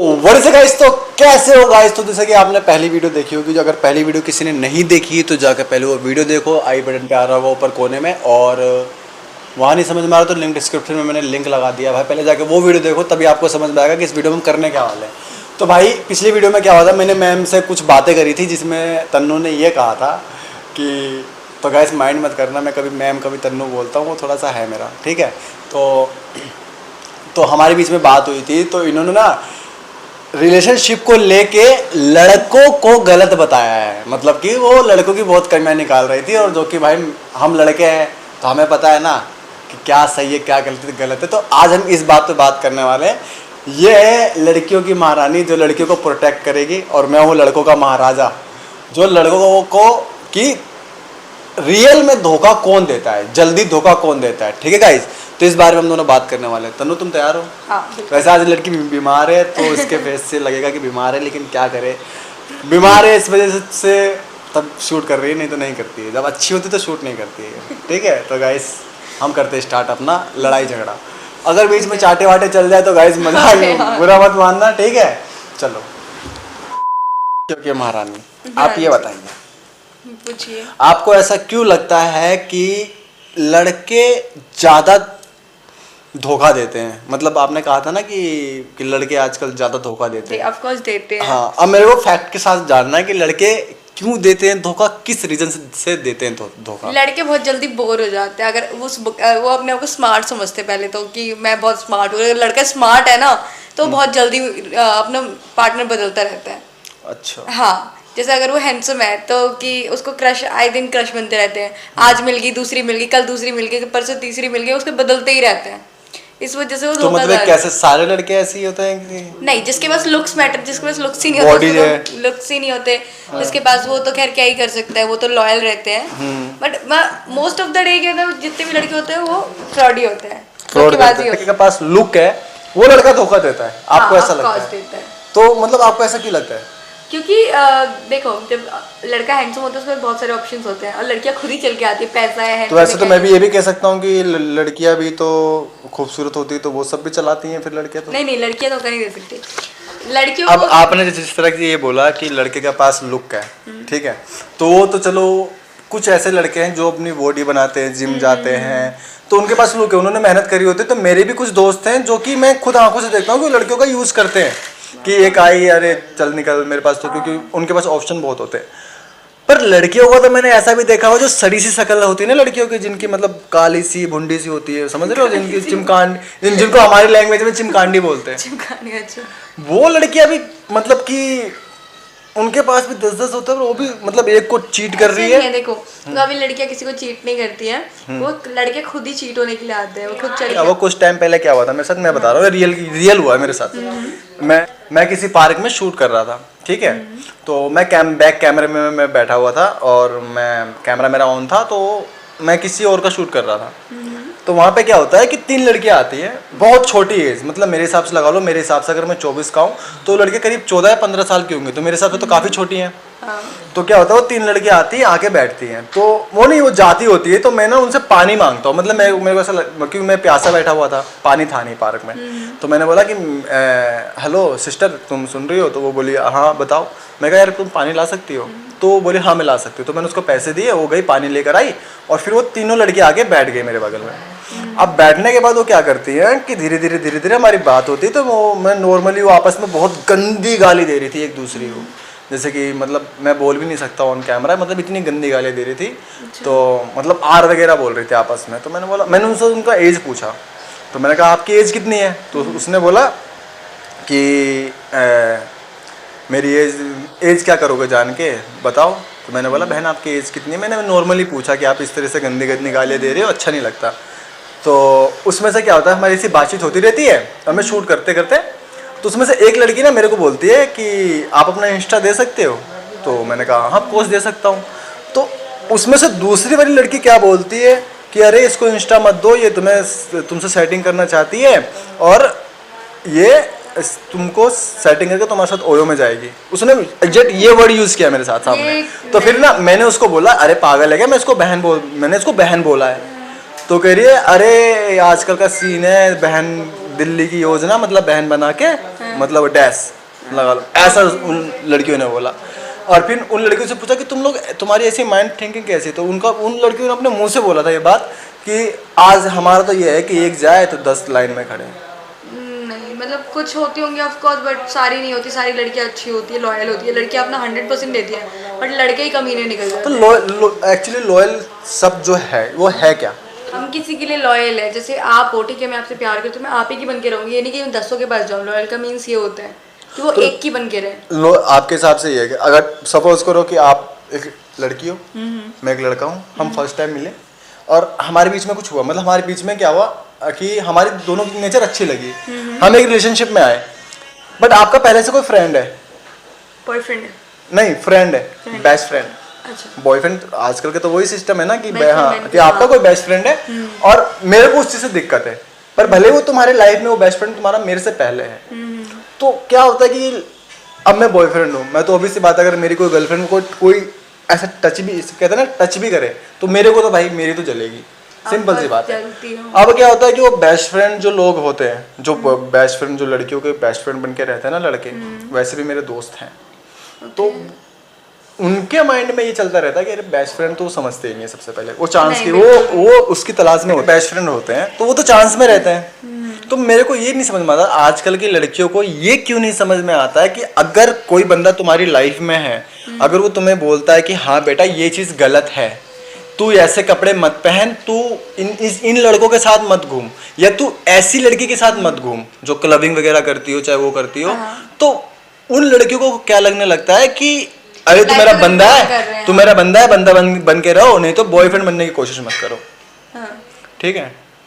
वैसे गाइस तो कैसे हो गाइस। तो जैसे कि आपने पहली वीडियो देखी होगी, जो अगर पहली वीडियो किसी ने नहीं देखी तो जाकर पहले वो वीडियो देखो, आई बटन पे आ रहा होगा ऊपर कोने में। और वहाँ नहीं समझ में आ रहा तो लिंक डिस्क्रिप्शन में मैंने लिंक लगा दिया भाई, पहले जाके वो वीडियो देखो, तभी आपको समझ में आएगा कि इस वीडियो में करने क्या वाले हैं। तो भाई पिछली वीडियो में क्या हुआ था, मैंने मैम से कुछ बातें करी थी जिसमें तन्नू ने ये कहा था कि, तो गाइस माइंड मत करना, मैं कभी मैम कभी तन्नू बोलता हूँ, वो थोड़ा सा है मेरा, ठीक है। तो हमारे बीच में बात हुई थी, तो इन्होंने ना रिलेशनशिप को लेके लड़कों को गलत बताया है। मतलब कि वो लड़कों की बहुत कमियां निकाल रही थी, और जो कि भाई हम लड़के हैं तो हमें पता है ना कि क्या सही है क्या गलत है। तो आज हम इस बात पे बात करने वाले हैं। ये है लड़कियों की महारानी जो लड़कियों को प्रोटेक्ट करेगी, और मैं हूँ लड़कों का महाराजा जो लड़कों को कि रियल में धोखा कौन देता है, जल्दी धोखा कौन देता है, ठीक है गाइस। तो इस बारे में हम दोनों बात करने वाले हैं। तन्नू तुम तैयार हो? हाँ। वैसे आज लड़की बीमार है तो इसके फेस से लगेगा कि बीमार है, लेकिन क्या करे, बीमार है इस वजह से तब शूट कर रही है, नहीं तो नहीं करती है। जब अच्छी होती तो शूट नहीं करती है, ठीक है। तो गाइस हम करते हैं स्टार्ट अपना लड़ाई झगड़ा। अगर बीच में चाटे वाटे चल जाए तो गाइस मजा बुरा मत मानना, ठीक है। चलो क्योंकि महारानी आप ये बताइए, पूछिए, आपको ऐसा क्यों लगता है कि लड़के ज्यादा धोखा देते हैं? मतलब आपने कहा था ना कि लड़के आजकल ज्यादा धोखा देते हैं। ऑफ कोर्स देते हैं। हाँ, अब मेरे को फैक्ट के साथ जानना है कि लड़के क्यों देते हैं धोखा, किस रीजन से देते हैं धोखा। लड़के बहुत जल्दी बोर हो जाते हैं। अगर वो अपने आप को स्मार्ट समझते हैं पहले तो, कि मैं बहुत स्मार्ट हूँ। अगर लड़का स्मार्ट है ना तो बहुत जल्दी अपना पार्टनर बदलता रहता है। अच्छा। हाँ, जैसे अगर वो हैंडसम है तो कि उसको क्रश, आए दिन क्रश बनते रहते हैं। आज मिल गई, दूसरी मिल गई, कल दूसरी मिल गई, परसों तीसरी मिल गई, उसके बदलते ही रहते हैं। इस वजह से वो तो मतलब कैसे सारे लड़के ऐसे ही होते हैं कि? नहीं, जिसके पास लुक्स मैटर, जिसके पास लुक्स ही नहीं होते, लुक्स ही नहीं होते जिसके पास, वो तो खैर क्या ही कर सकता है, वो तो लॉयल रहते हैं। But most of the day के अंदर जितने भी लड़के होते हैं वो फ्रॉडी होते हैं। लड़के के पास लुक है वो लड़का धोखा देता है, आपको ऐसा लगता है? तो मतलब आपको ऐसा क्यों लगता है? क्योंकि देखो, जब लड़का हैंडसम होता है उसके बहुत सारे ऑप्शंस होते हैं, और लड़कियां खुद ही चल के आती है, पैसा है। तो वैसे तो मैं भी ये भी कह सकता हूँ कि लड़कियां भी तो खूबसूरत होती है, तो वो सब भी चलाती हैं फिर लड़कियां तो? नहीं, लड़कियां धोखा नहीं दे सकती लड़कियों अब को। आपने जिस तरह की ये बोला कि लड़के के पास लुक है, ठीक है, तो वो तो चलो कुछ ऐसे लड़के हैं जो अपनी बॉडी बनाते हैं, जिम जाते हैं, तो उनके पास लुक है, उन्होंने मेहनत करी होती है। तो मेरे भी कुछ दोस्त हैं जो कि मैं खुद आंखों से देखता हूँ कि लड़कियों का यूज करते हैं कि एक आई अरे चल निकल मेरे पास, तो क्योंकि उनके पास ऑप्शन बहुत होते हैं। पर लड़कियों को तो मैंने ऐसा भी देखा हुआ जो सड़ी सी शक्ल होती है ना लड़कियों की, जिनकी मतलब काली सी भुंडी सी होती है, समझ रहे हो, जिनकी चिमकांडी, जिनको हमारी लैंग्वेज में चिमकांडी बोलते हैं। चिमकांडी, अच्छा। वो लड़कियां भी मतलब कि उनके पास भी 10-10 होते हैं, वो भी मतलब एक को चीट कर रही है। देखो, तो अभी लड़कियां किसी को चीट नहीं करती हैं, वो लड़के खुद ही चीट होने के लिए आते हैं, वो खुद चल। वो कुछ टाइम पहले क्या हुआ था मेरे साथ, मैं बता रहा हूँ, रियल हुआ है मेरे साथ। मैं किसी पार्क में शूट कर रहा था, ठीक है, तो मैं बैक कैमरे में मैं बैठा हुआ था, और मैं कैमरा मेरा ऑन था, तो मैं किसी और का शूट कर रहा था। तो वहाँ पे क्या होता है कि 3 लड़कियाँ आती हैं, बहुत छोटी एज, मतलब मेरे हिसाब से लगा लो, मेरे हिसाब से अगर मैं 24 का हूँ तो लड़के करीब 14 या 15 साल की होंगी, तो मेरे हिसाब से तो काफ़ी छोटी हैं। तो क्या होता है, वो 3 लड़कियाँ आती हैं, आके बैठती हैं, तो वो नहीं, वो जाती होती है, तो मैं ना उनसे पानी मांगता हूँ। मतलब मेरे को ऐसा, क्योंकि मैं प्यासा बैठा हुआ था, पानी था नहीं पार्क में, तो मैंने बोला कि हेलो सिस्टर तुम सुन रही हो? तो वो बोली हाँ बताओ। मैं कहा यार तुम पानी ला सकती हो? तो वो बोली हाँ मैं ला सकती हूँ। तो मैंने उसको पैसे दिए, वो गई पानी लेकर आई, और फिर वो तीनों लड़कियाँ आके बैठ गई मेरे बगल में। अब बैठने के बाद वो क्या करती है कि धीरे धीरे हमारी बात होती है, तो वो मैं नॉर्मली वो आपस में बहुत गंदी गाली दे रही थी एक दूसरी को, जैसे कि मतलब मैं बोल भी नहीं सकता ऑन कैमरा, मतलब इतनी गंदी गाली दे रही थी। तो मतलब आर वगैरह बोल रही थी आपस में। तो मैंने उनसे उनका एज पूछा, तो मैंने कहा आपकी एज कितनी है? तो उसने बोला कि मेरी एज क्या करोगे जान के बताओ। तो मैंने बोला बहन आपकी एज कितनी है? मैंने नॉर्मली पूछा कि आप इस तरह से गंदी गालियाँ दे रहे हो, अच्छा नहीं लगता। तो उसमें से क्या होता है, हमारी ऐसी बातचीत होती रहती है, और मैं शूट करते करते, तो उसमें से एक लड़की ना मेरे को बोलती है कि आप अपना इंस्टा दे सकते हो? तो मैंने कहा हाँ ऑफकोर्स दे सकता हूँ। तो उसमें से दूसरी वाली लड़की क्या बोलती है कि अरे इसको इंस्टा मत दो, ये तुमसे सेटिंग करना चाहती है, और ये तुमको सेटिंग करके तुम्हारे साथ ओयो में जाएगी। उसने एग्जैक्ट ये वर्ड यूज़ किया मेरे साथ सामने। तो फिर ना मैंने उसको बोला अरे पागल है क्या, मैंने इसको बहन बोला है। तो कह रही है अरे आजकल का सीन है, बहन दिल्ली की योजना मतलब बहन बना के मतलब डैश लगा लो, ऐसा उन लड़कियों ने बोला। और फिर उन लड़कियों से पूछा कि तुम लोग, तुम्हारी ऐसी माइंड थिंकिंग कैसी, तो उन लड़कियों ने अपने मुंह से बोला था ये बात कि आज हमारा तो ये है कि एक जाए तो 10 लाइन में खड़े। नहीं मतलब कुछ होती होंगी ऑफ कोर्स, बट सारी नहीं होती। सारी लड़कियां अच्छी होती है, लॉयल होती है, लड़कियां अपना 100% देती है, बट लड़के ही कमीने निकल जाते हैं। तो एक्चुअली लॉयल सब जो है वो है क्या? हम किसी के लिए लॉयल है, जैसे आप हो, ठीक है, मैं आपसे प्यार करती हूँ, मैं आप ही की बन के रहूंगी, ये नहीं कि मैं 10 के पास जाऊँ। लॉयल का मीन्स ये होता है कि वो तो एक की बन के रहे। आपके हिसाब से ये है कि अगर सपोज करो कि आप एक लड़की हो, मैं एक लड़का हूँ, हम फर्स्ट टाइम मिले और हमारे बीच में कुछ हुआ, मतलब हमारे बीच में क्या हुआ कि हमारी दोनों की नेचर अच्छी लगी, हम एक रिलेशनशिप में आए, बट आपका पहले से कोई फ्रेंड है, बॉयफ्रेंड है? नहीं फ्रेंड है, बेस्ट फ्रेंड। अच्छा, बॉयफ्रेंड आजकल के तो वही सिस्टम है ना कि Best हाँ friend, कि आपका कोई बेस्ट फ्रेंड है और मेरे को उस चीज़ से दिक्कत है, पर भले वो तुम्हारे लाइफ में वो बेस्ट फ्रेंड तुम्हारा मेरे से पहले है, तो क्या होता है कि अब मैं बॉयफ्रेंड हूँ, मैं तो अभी सी बात है, अगर मेरी कोई गर्लफ्रेंड कोई ऐसा टच भी, कहते हैं ना टच भी करे, तो मेरे को तो भाई मेरी तो जलेगी, सिंपल सी बात है। अब क्या होता है कि वो बेस्ट फ्रेंड जो लोग होते हैं, जो बेस्ट फ्रेंड जो लड़कियों के बेस्ट फ्रेंड बन के रहते हैं ना लड़के, वैसे भी मेरे दोस्त हैं, तो उनके माइंड में ये चलता रहता है कि अरे बेस्ट फ्रेंड तो समझते ही नहीं है, सबसे पहले वो चांस की वो उसकी तलाश में बेस्ट फ्रेंड होते हैं, तो वो तो चांस में रहते हैं। तो मेरे को ये नहीं समझ में आता, आजकल की लड़कियों को ये क्यों नहीं समझ में आता है कि अगर कोई बंदा तुम्हारी लाइफ में है, अगर वो तुम्हें बोलता है कि हाँ बेटा ये चीज़ गलत है, तू ऐसे कपड़े मत पहन, तू इन लड़कों के साथ मत घूम, या तू ऐसी लड़की के साथ मत घूम जो क्लबिंग वगैरह करती हो, चाहे वो करती हो, तो उन लड़कियों को क्या लगने लगता है कि अरे तू मेरा बंदा है, तू मेरा बंदा है, बंदा बन के रहो, नहीं तो बॉयफ्रेंड बनने की कोशिश मत करो। ठीक है,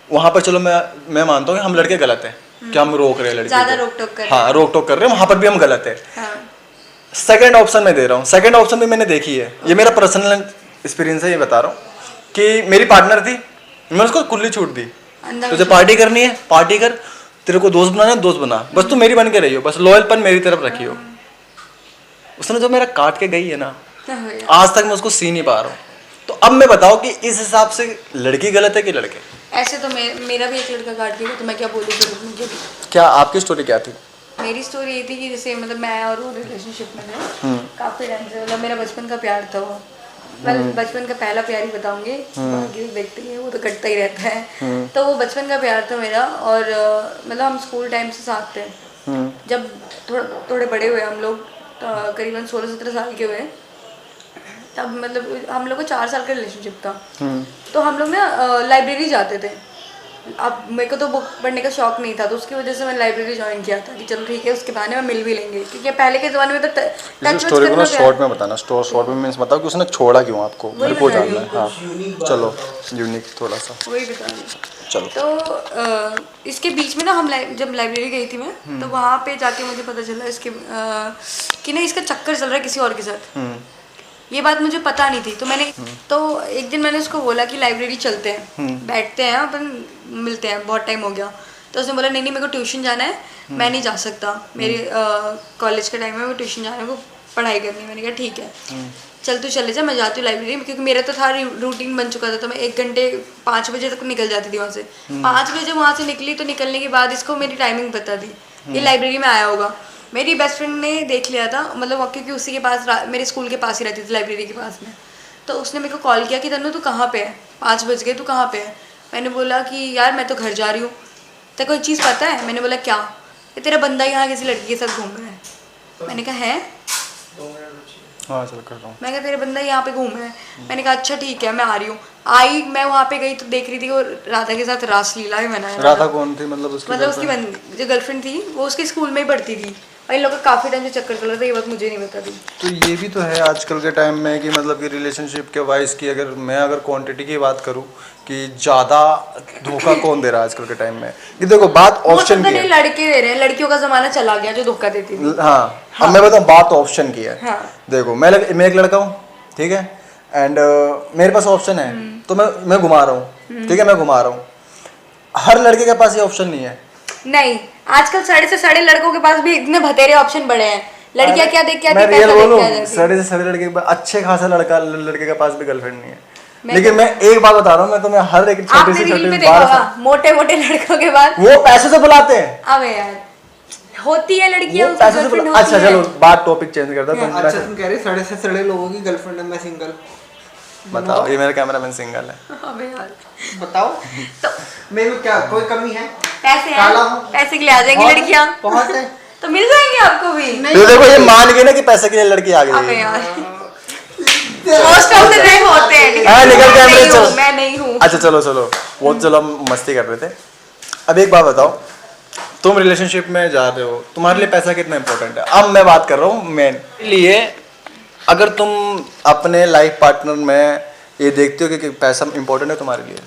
वहां पर चलो मैं मानता हूँ कि हम लड़के गलत हैं कि हम रोक रहे हैं लड़की ज्यादा को, रोक टोक कर रहे हैं। हाँ रोक टोक कर रहे हैं, वहां पर भी हम गलत है। सेकंड ऑप्शन में दे रहा हूँ, सेकंड ऑप्शन भी मैंने देखी है, ये मेरा पर्सनल एक्सपीरियंस है, ये बता रहा हूँ कि मेरी पार्टनर थी, मैंने उसको खुली छूट दी, तुझे पार्टी करनी है पार्टी कर, तेरे को दोस्त बनाना है दोस्त बना, बस तू मेरी बन के रही हो, बस लॉयलपन मेरी तरफ रखी हो। उसने जो मेरा काट के गई है ना, आज तक मैं उसको सी नहीं पा रहा हूँ। तो अब मैं बताओ कि इस हिसाब से लड़की गलत है कि लड़के? ऐसे तो मेरा भी एक लड़का काट गया, तो मैं क्या बोलूँ फिर मुझे भी। क्या आपकी स्टोरी क्या थी? मेरी स्टोरी ये थी कि जैसे मतलब मैं और वो रिलेशनशिप में थे काफ़ी टाइम से, मतलब मेरा बचपन का प्यार था वो, बचपन का पहला प्यार ही बताऊंगी, बाकी देखते हैं वो तो कटता ही रहता है। तो वो बचपन का प्यार था मेरा, और मतलब हम स्कूल टाइम से साथ थे। जब थोड़े बड़े हुए हम लोग, करीबन 16-17 साल के हुए, तब मतलब हम लोग को 4 साल का रिलेशनशिप था। तो हम लोग ना लाइब्रेरी जाते थे। अब मेरे को तो बुक पढ़ने का शौक नहीं था, तो उसकी वजह से मैंने लाइब्रेरी ज्वाइन किया था कि चलो ठीक है, उसके बहाने में मिल भी लेंगे, क्योंकि पहले के ज़माने में तो टच स्टोरी को ना शॉर्ट में बताना, शॉर्ट में मीन्स बताओ कि उसने छोड़ा क्यों आपको, मेरे को जानना है। हाँ चलो, यूनिक थोड़ा सा वही बताना। चलो, तो इसके बीच में ना हम जब लाइब्रेरी गई थी मैं, तो वहाँ पे जाके मुझे पता चला इसके कि ना इसका चक्कर चल रहा है किसी और के साथ। ये बात मुझे पता नहीं थी, तो मैंने तो एक दिन मैंने उसको बोला कि लाइब्रेरी चलते हैं, बैठते हैं अपन, मिलते हैं, बहुत टाइम हो गया। तो उसने बोला नहीं मेरे को ट्यूशन जाना है, मैं नहीं जा सकता, मेरे कॉलेज के टाइम में वो ट्यूशन जाने को पढ़ाई करनी। मैंने कहा ठीक है चल तू चले जा, मैं जाती हूँ लाइब्रेरी में, क्योंकि मेरा तो था रूटीन बन चुका था। तो मैं 1 घंटे 5 बजे तक निकल जाती थी वहाँ से। 5 बजे वहाँ से निकली, तो निकलने के बाद इसको मेरी टाइमिंग पता थी, ये लाइब्रेरी में आया होगा। मेरी बेस्ट फ्रेंड ने देख लिया था, मतलब क्योंकि उसी के पास, मेरे स्कूल के पास ही रहती थी, लाइब्रेरी के पास में। तो उसने मेरे को कॉल किया कि तन्नू तू कहाँ पे है, 5 बज गए, तू कहाँ पे है? मैंने बोला कि यार मैं तो घर जा रही हूँ। तो कोई चीज़ पता है? मैंने बोला क्या? ये तेरा बंदा यहाँ किसी लड़की के साथ घूम रहा है। मैंने कहा है, हाँ चल कर रहा हूँ। मैं कहा तेरे बंदा यहाँ पे घूम रहा है। मैंने कहा अच्छा ठीक है मैं आ रही हूँ। आई, मैं वहाँ पे गई तो देख रही थी वो राधा के साथ रासलीला भी मनाया। राधा कौन थी? मतलब उसकी जो गर्लफ्रेंड थी वो उसके स्कूल में ही पढ़ती थी, और इन लोगों का काफ़ी टाइम से चक्कर चल रहा था, ये बात मुझे नहीं पता थी। तो ये भी तो है आजकल के टाइम में कि मतलब कि रिलेशनशिप के वाइज की अगर क्वांटिटी की बात करूँ कि ज़्यादा धोखा कौन दे रहा है आजकल के टाइम में, कि देखो बात ऑप्शन की है, लड़के दे रहे हैं, लड़कियों का ज़माना चला गया जो धोखा देती थी। हाँ, अब मैं बताऊँ बात ऑप्शन की है। हाँ। देखो मैं एक लड़का हूँ, ठीक है, एंड मेरे पास ऑप्शन है, तो मैं घुमा रहा हूँ, ठीक है, मैं घुमा रहा हूँ। हर लड़के के पास ये ऑप्शन नहीं है। नहीं, आजकल साढ़े से साढ़े लड़कों के पास भी इतने बतेरे ऑप्शन बड़े हैं। लड़कियां क्या देख के आती हैं, मैं रियल बोलूं, साढ़े से साढ़े लड़के के पास अच्छे खासा लड़के के पास भी गर्लफ्रेंड नहीं है। लेकिन मैं एक बात बता रहा हूँ, मैं तुम्हें हर एक छोटी आपने सी रील में छोटी देखा बात, होगा मोटे मोटे लड़कों के बाद वो पैसे से बुलाते हैं, अबे यार होती है लड़कियां, वो उसकी पैसे से गर्लफ्रेंड बुला, होती अच्छा है। चलो बात टॉपिक चेंज करता हूं, तुम अच्छा तुम कह रहे सड़े से सड़े लोगों की गर्लफ्रेंड है, मैं सिंगल। बताओ, ये मेरा कैमरामैन सिंगल है। अबे यार बताओ तो मेरे को क्या कोई कमी है? पैसे काला हैं, हूँ। पैसे के लिए आ जाएंगी बहुत है, लड़कियां, बहुत है। तो मिल जाएंगे आपको भी। तो देखो ये मान गए ना कि पैसे के लिए लड़की आ अबे गई। यार मोस्ट ऑफ द टाइम होते हैं। हाँ, निकल मैं कैमरे नहीं हूँ, चलो। मैं नहीं हूँ। अच्छा चलो चलो, वो तो चलो हम मस्ती कर रहे थे। अब एक बात बताओ, तुम रिलेशनशिप में जा रहे हो, तुम्हारे लिए पैसा कितना इंपॉर्टेंट है? अब मैं बात कर रहा हूँ मेन लिए, अगर तुम अपने लाइफ पार्टनर में ये देखते हो कि पैसा इंपॉर्टेंट है तुम्हारे लिए,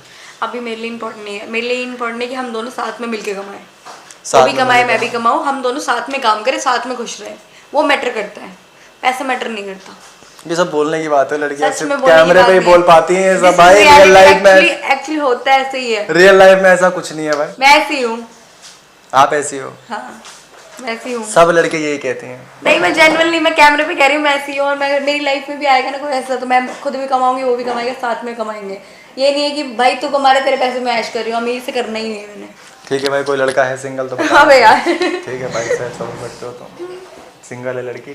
अभी मेरे लिए इम्पोर्टेंट नहीं है, मेरे लिए इम्पोर्टेंट है कि हम दोनों साथ में मिलके कमाएं, साथ वो भी में कमाए मिलके मैं भी कमाऊं, हम दोनों साथ में काम करें, साथ में खुश रहें, वो मैटर करता है, पैसा मैटर नहीं करता। ये सब बोलने की बात है, लड़कियां सच सिर्फ में बोलने की कैमरे बात पे ही नहीं बोल है। पाती हैं ये This सब is भाई, रियल reality, लाइफ में, एक्चुअली होता है ऐसे ही है। रियल लाइफ में ऐसा कुछ नहीं है भाई। मैं ऐसी हूँ, आप ऐसी हो, हाँ मैं ऐसी हूँ। सब लड़के यही कहते हैं। नहीं मैं जेन्युइनली मैं कैमरे पे कह रही हूँ मैं ऐसी हूँ, और मैं मेरी लाइफ में भी आएगा ना कोई ऐसा तो मैं खुद भी कमाऊंगी, वो भी कमाएगा, साथ में कमाएंगे। ये नहीं है कि भाई तू कमा रहे तेरे पैसे में ऐश कर रही हूँ, अमीर से करना ही नहीं है मैंने। ठीक है भाई, कोई लड़का है सिंगल तो बताओ। हाँ भाई यार ठीक है भाई, सर समझ सकते हो तुम, सिंगल है लड़की।